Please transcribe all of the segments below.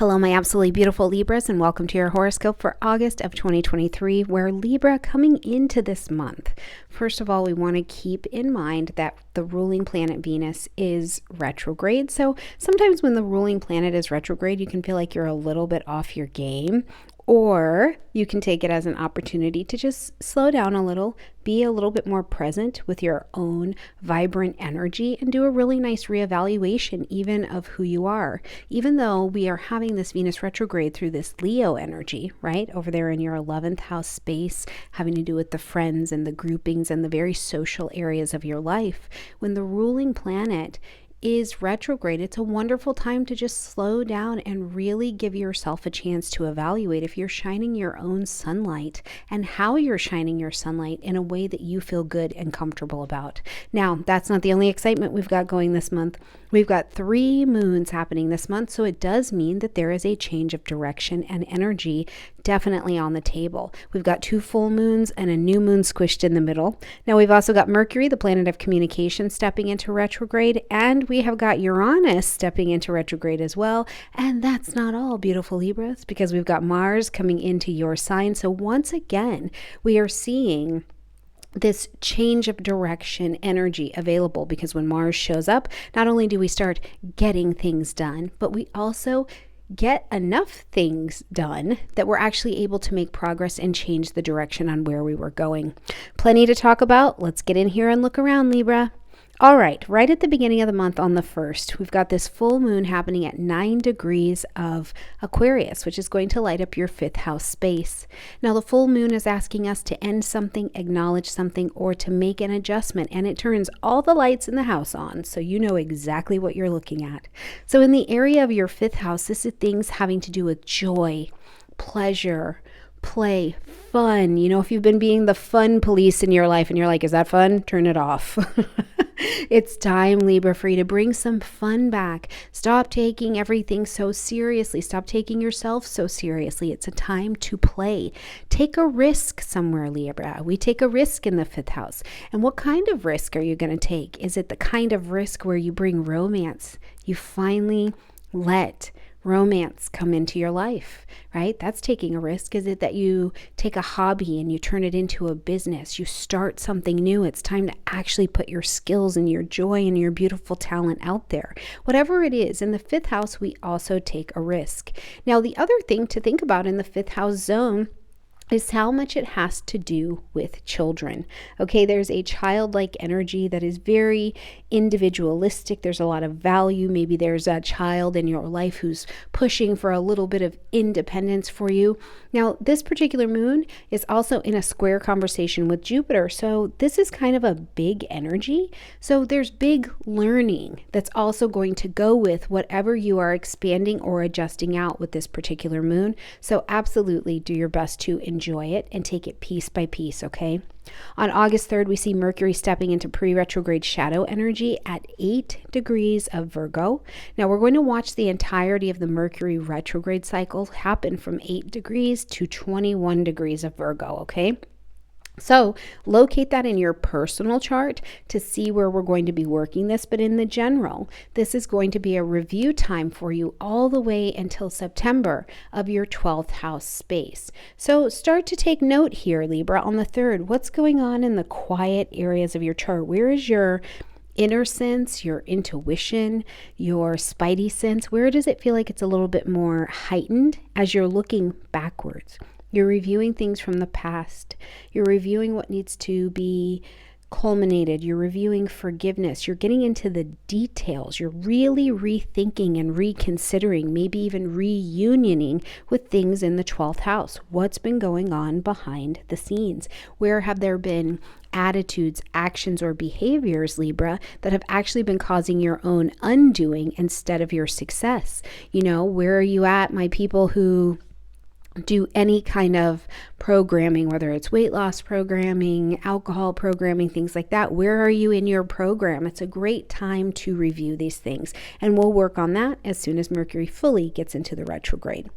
Hello, my absolutely beautiful Libras, and welcome to your horoscope for August of 2023, where Libra coming into this month. First of all, we want to keep in mind that the ruling planet Venus is retrograde. So sometimes when the ruling planet is retrograde, you can feel like you're a little bit off your game. Or you can take it as an opportunity to just slow down a little, be a little bit more present with your own vibrant energy, and do a really nice reevaluation even of who you are. Even though we are having this Venus retrograde through this Leo energy, right? Over there in your 11th house space, having to do with the friends and the groupings and the very social areas of your life. When the ruling planet is retrograde, it's a wonderful time to just slow down and really give yourself a chance to evaluate if you're shining your own sunlight and how you're shining your sunlight in a way that you feel good and comfortable about. Now, that's not the only excitement we've got going this month. We've got 3 moons happening this month, so it does mean that there is a change of direction and energy definitely on the table. We've got 2 full moons and a new moon squished in the middle. Now we've also got Mercury, the planet of communication, stepping into retrograde, and we have got Uranus stepping into retrograde as well. And that's not all, beautiful Libras, because we've got Mars coming into your sign. So once again, we are seeing this change of direction energy available, because when Mars shows up, not only do we start getting things done, but we also get enough things done that we're actually able to make progress and change the direction on where we were going. Plenty to talk about. Let's get in here and look around, Libra. All right at the beginning of the month on the 1st, we've got this full moon happening at 9 degrees of Aquarius, which is going to light up your 5th house space. Now, the full moon is asking us to end something, acknowledge something, or to make an adjustment, and it turns all the lights in the house on, so you know exactly what you're looking at. So in the area of your 5th house, this is things having to do with joy, pleasure, play, fun. You know, if you've been being the fun police in your life and you're like, is that fun? Turn it off. It's time, Libra, for you to bring some fun back. Stop taking everything so seriously. Stop taking yourself so seriously. It's a time to play. Take a risk somewhere, Libra. We take a risk in the 5th house. And what kind of risk are you going to take? Is it the kind of risk where you bring romance? You finally let romance come into your life, right? That's taking a risk. Is it that you take a hobby and you turn it into a business? You start something new. It's time to actually put your skills and your joy and your beautiful talent out there. Whatever it is, in the 5th house, we also take a risk. Now, the other thing to think about in the 5th house zone is how much it has to do with children. Okay, there's a childlike energy that is very individualistic. There's a lot of value. Maybe there's a child in your life who's pushing for a little bit of independence for you. Now, this particular moon is also in a square conversation with Jupiter. So this is kind of a big energy. So there's big learning that's also going to go with whatever you are expanding or adjusting out with this particular moon. So absolutely do your best to enjoy it and take it piece by piece, okay? On August 3rd, we see Mercury stepping into pre-retrograde shadow energy at 8 degrees of Virgo. Now, we're going to watch the entirety of the Mercury retrograde cycle happen from 8 degrees to 21 degrees of Virgo, okay? So locate that in your personal chart to see where we're going to be working this. But in the general, this is going to be a review time for you all the way until September of your 12th house space. So start to take note here, Libra, on the 3rd. What's going on in the quiet areas of your chart? Where is your inner sense, your intuition, your spidey sense? Where does it feel like it's a little bit more heightened as you're looking backwards? You're reviewing things from the past. You're reviewing what needs to be culminated. You're reviewing forgiveness. You're getting into the details. You're really rethinking and reconsidering, maybe even reunioning with things in the 12th house. What's been going on behind the scenes? Where have there been attitudes, actions, or behaviors, Libra, that have actually been causing your own undoing instead of your success? You know, where are you at, my people who do any kind of programming, whether it's weight loss programming, alcohol programming, things like that? Where are you in your program? It's a great time to review these things, and we'll work on that as soon as Mercury fully gets into the retrograde.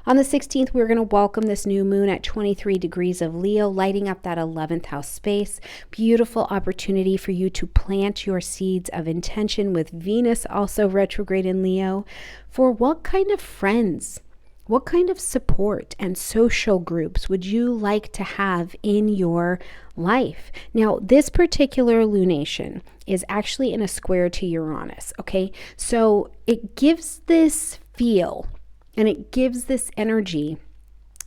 On the 16th, we're going to welcome this new moon at 23 degrees of Leo, lighting up that 11th house space. Beautiful opportunity for you to plant your seeds of intention with Venus also retrograde in Leo for what kind of friends, what kind of support and social groups would you like to have in your life? Now, this particular lunation is actually in a square to Uranus, okay? So it gives this feel and it gives this energy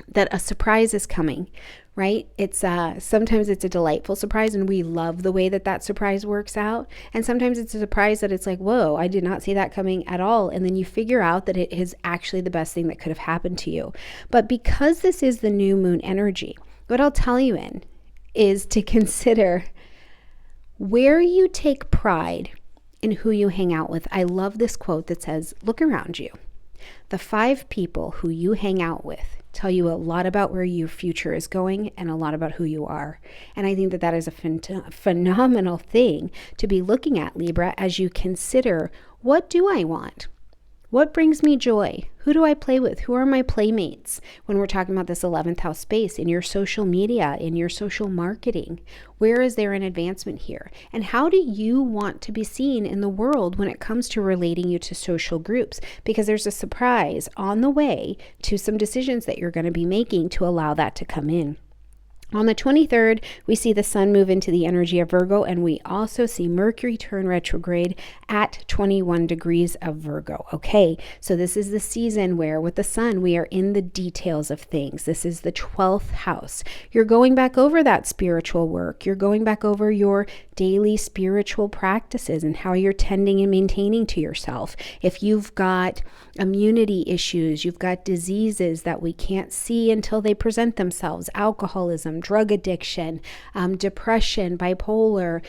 that a surprise is coming, right? It's sometimes it's a delightful surprise and we love the way that that surprise works out. And sometimes it's a surprise that it's like, whoa, I did not see that coming at all. And then you figure out that it is actually the best thing that could have happened to you. But because this is the new moon energy, what I'll tell you is to consider where you take pride in who you hang out with. I love this quote that says, look around you. The 5 people who you hang out with tell you a lot about where your future is going and a lot about who you are. And I think that that is a phenomenal thing to be looking at, Libra, as you consider, what do I want? What brings me joy? Who do I play with? Who are my playmates? When we're talking about this 11th house space in your social media, in your social marketing, where is there an advancement here? And how do you want to be seen in the world when it comes to relating you to social groups? Because there's a surprise on the way to some decisions that you're going to be making to allow that to come in. On the 23rd, we see the sun move into the energy of Virgo, and we also see Mercury turn retrograde at 21 degrees of Virgo. Okay, so this is the season where with the sun, we are in the details of things. This is the 12th house. You're going back over that spiritual work. You're going back over your daily spiritual practices and how you're tending and maintaining to yourself. If you've got immunity issues, you've got diseases that we can't see until they present themselves, alcoholism, drug addiction, depression, bipolar,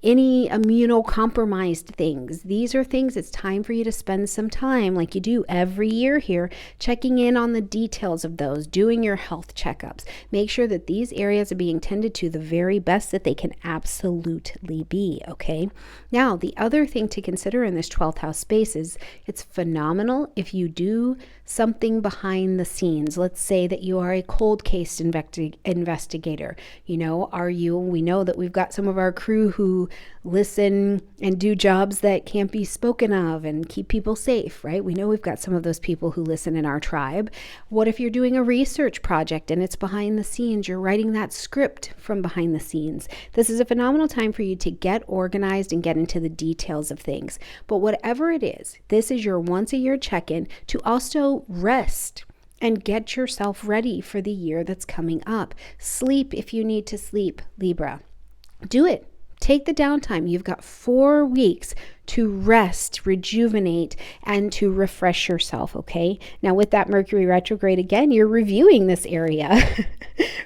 any immunocompromised things. These are things it's time for you to spend some time, like you do every year here, checking in on the details of those, doing your health checkups. Make sure that these areas are being tended to the very best that they can absolutely be, okay? Now, the other thing to consider in this 12th house space is it's phenomenal if you do something behind the scenes. Let's say that you are a cold case investigator. You know, we know that we've got some of our crew who listen and do jobs that can't be spoken of and keep people safe, right? We know we've got some of those people who listen in our tribe. What if you're doing a research project and it's behind the scenes? You're writing that script from behind the scenes. This is a phenomenal time for you to get organized and get into the details of things. But whatever it is, this is your once a year check-in to also rest and get yourself ready for the year that's coming up. Sleep if you need to sleep, Libra. Do it. Take the downtime. You've got 4 weeks to rest, rejuvenate, and to refresh yourself, okay? Now with that Mercury retrograde, again, you're reviewing this area,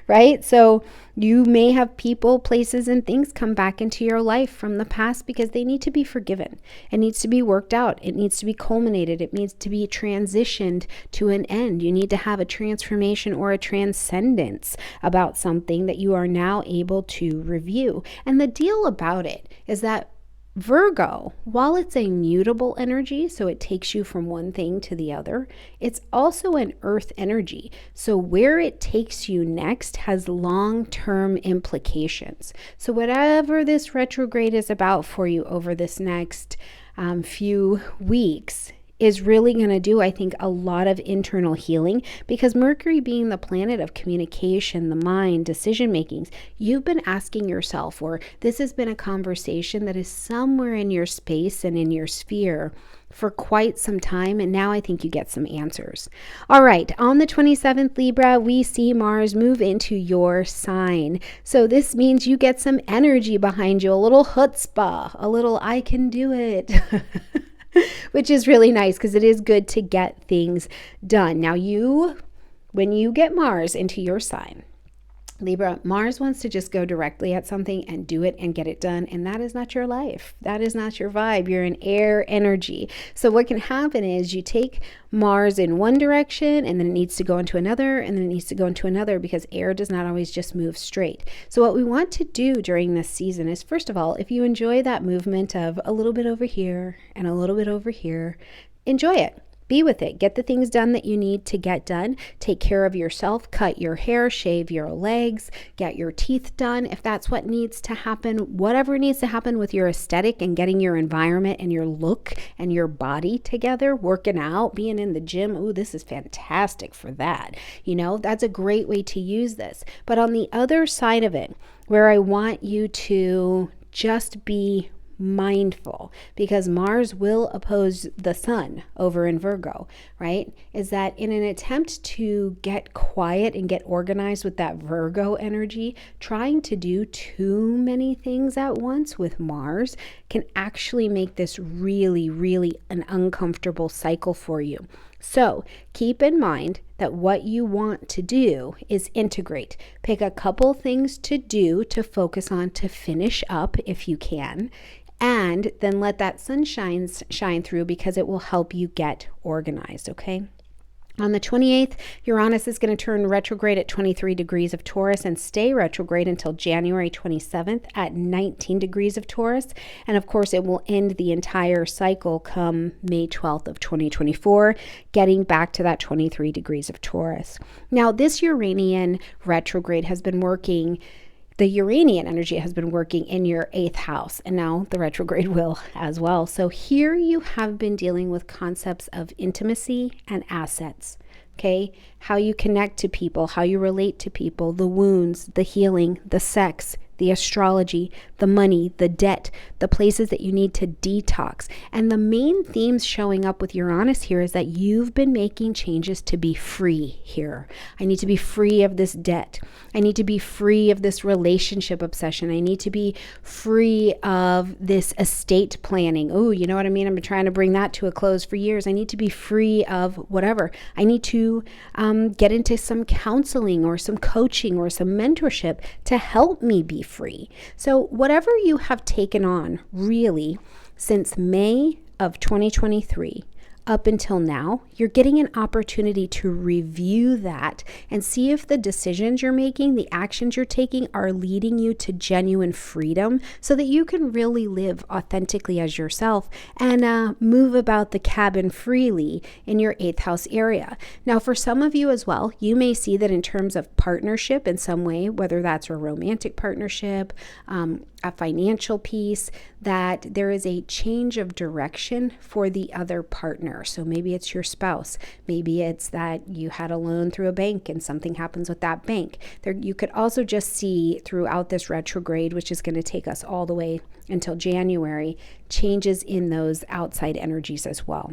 right? So you may have people, places, and things come back into your life from the past because they need to be forgiven. It needs to be worked out. It needs to be culminated. It needs to be transitioned to an end. You need to have a transformation or a transcendence about something that you are now able to review. And the deal about it is that Virgo, while it's a mutable energy, so it takes you from one thing to the other, it's also an earth energy. So where it takes you next has long-term implications. So whatever this retrograde is about for you over this next few weeks is really going to do, I think, a lot of internal healing, because Mercury being the planet of communication, the mind, decision makings, you've been asking yourself, or this has been a conversation that is somewhere in your space and in your sphere for quite some time, and now I think you get some answers. All right, on the 27th, Libra, we see Mars move into your sign. So this means you get some energy behind you, a little chutzpah, a little I can do it. Which is really nice because it is good to get things done. Now when you get Mars into your sign, Libra, Mars wants to just go directly at something and do it and get it done. And that is not your life. That is not your vibe. You're an air energy. So what can happen is you take Mars in one direction and then it needs to go into another and then it needs to go into another, because air does not always just move straight. So what we want to do during this season is, first of all, if you enjoy that movement of a little bit over here and a little bit over here, enjoy it. Be with it. Get the things done that you need to get done. Take care of yourself. Cut your hair, shave your legs, get your teeth done if that's what needs to happen. Whatever needs to happen with your aesthetic and getting your environment and your look and your body together, working out, being in the gym. Ooh, this is fantastic for that. That's a great way to use this. But on the other side of it, where I want you to just be mindful, because Mars will oppose the sun over in Virgo, right? Is that in an attempt to get quiet and get organized with that Virgo energy, trying to do too many things at once with Mars can actually make this really, really an uncomfortable cycle for you. So keep in mind that what you want to do is integrate. Pick a couple things to do, to focus on, to finish up if you can, and then let that sunshine shine through, because it will help you get organized, okay? On the 28th, Uranus is going to turn retrograde at 23 degrees of Taurus and stay retrograde until January 27th at 19 degrees of Taurus. And of course, it will end the entire cycle come May 12th of 2024, getting back to that 23 degrees of Taurus. Now, this Uranian retrograde has been working. The Uranian energy has been working in your 8th house, and now the retrograde will as well. So here you have been dealing with concepts of intimacy and assets, okay? How you connect to people, how you relate to people, the wounds, the healing, the sex, the astrology, the money, the debt, the places that you need to detox. And the main themes showing up with Uranus here is that you've been making changes to be free here. I need to be free of this debt. I need to be free of this relationship obsession. I need to be free of this estate planning. Oh, you know what I mean? I've been trying to bring that to a close for years. I need to be free of whatever. I need to get into some counseling or some coaching or some mentorship to help me be free. So whatever you have taken on really since May of 2023 up until now, you're getting an opportunity to review that and see if the decisions you're making, the actions you're taking are leading you to genuine freedom so that you can really live authentically as yourself and move about the cabin freely in your 8th house area. Now, for some of you as well, you may see that in terms of partnership in some way, whether that's a romantic partnership, a financial piece, that there is a change of direction for the other partner. So maybe it's your spouse. Maybe it's that you had a loan through a bank and something happens with that bank. You could also just see throughout this retrograde, which is going to take us all the way until January, changes in those outside energies as well.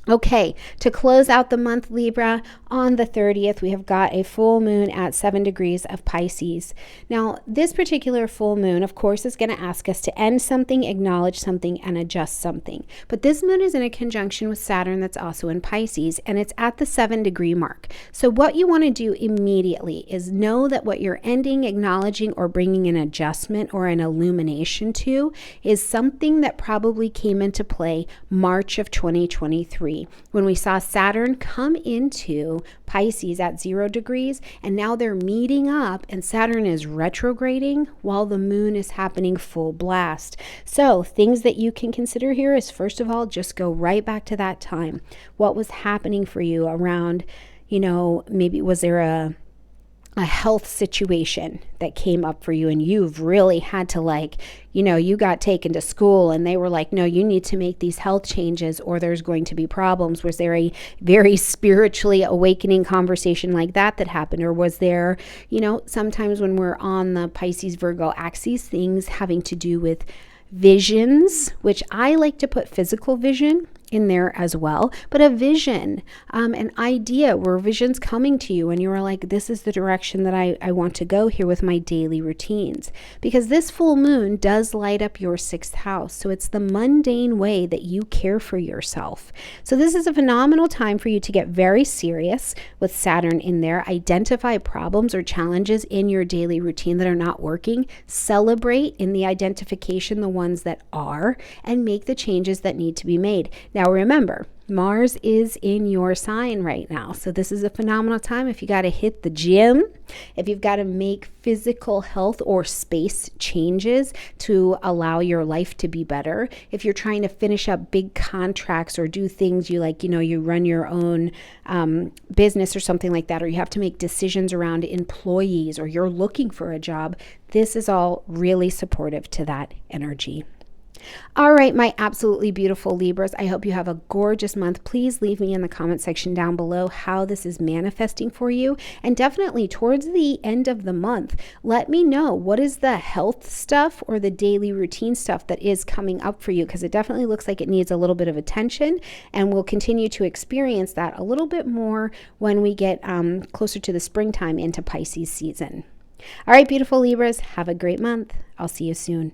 Okay, to close out the month, Libra, on the 30th, we have got a full moon at 7 degrees of Pisces. Now, this particular full moon, of course, is going to ask us to end something, acknowledge something, and adjust something. But this moon is in a conjunction with Saturn that's also in Pisces, and it's at the 7-degree mark. So what you want to do immediately is know that what you're ending, acknowledging, or bringing an adjustment or an illumination to is something that probably came into play March of 2023. When we saw Saturn come into Pisces at 0 degrees, and now they're meeting up and Saturn is retrograding while the moon is happening full blast. So things that you can consider here is, first of all, just go right back to that time. What was happening for you around, maybe was there a health situation that came up for you and you've really had to you got taken to school and they were like, no, you need to make these health changes or there's going to be problems. Was there a very spiritually awakening conversation like that happened? Or was there, sometimes when we're on the Pisces Virgo axis, things having to do with visions, which I like to put physical vision in there as well, but a vision, an idea where vision's coming to you and you are like, this is the direction that I want to go here with my daily routines. Because this full moon does light up your 6th house. So it's the mundane way that you care for yourself. So this is a phenomenal time for you to get very serious with Saturn in there, identify problems or challenges in your daily routine that are not working, celebrate in the identification the ones that are, and make the changes that need to be made. Now remember, Mars is in your sign right now. So this is a phenomenal time if you got to hit the gym, if you've got to make physical health or space changes to allow your life to be better, if you're trying to finish up big contracts or do things you like, you run your own business or something like that, or you have to make decisions around employees, or you're looking for a job, this is all really supportive to that energy. All right, my absolutely beautiful Libras, I hope you have a gorgeous month. Please leave me in the comment section down below how this is manifesting for you. And definitely towards the end of the month, let me know what is the health stuff or the daily routine stuff that is coming up for you, because it definitely looks like it needs a little bit of attention, and we'll continue to experience that a little bit more when we get closer to the springtime into Pisces season. All right, beautiful Libras, have a great month. I'll see you soon.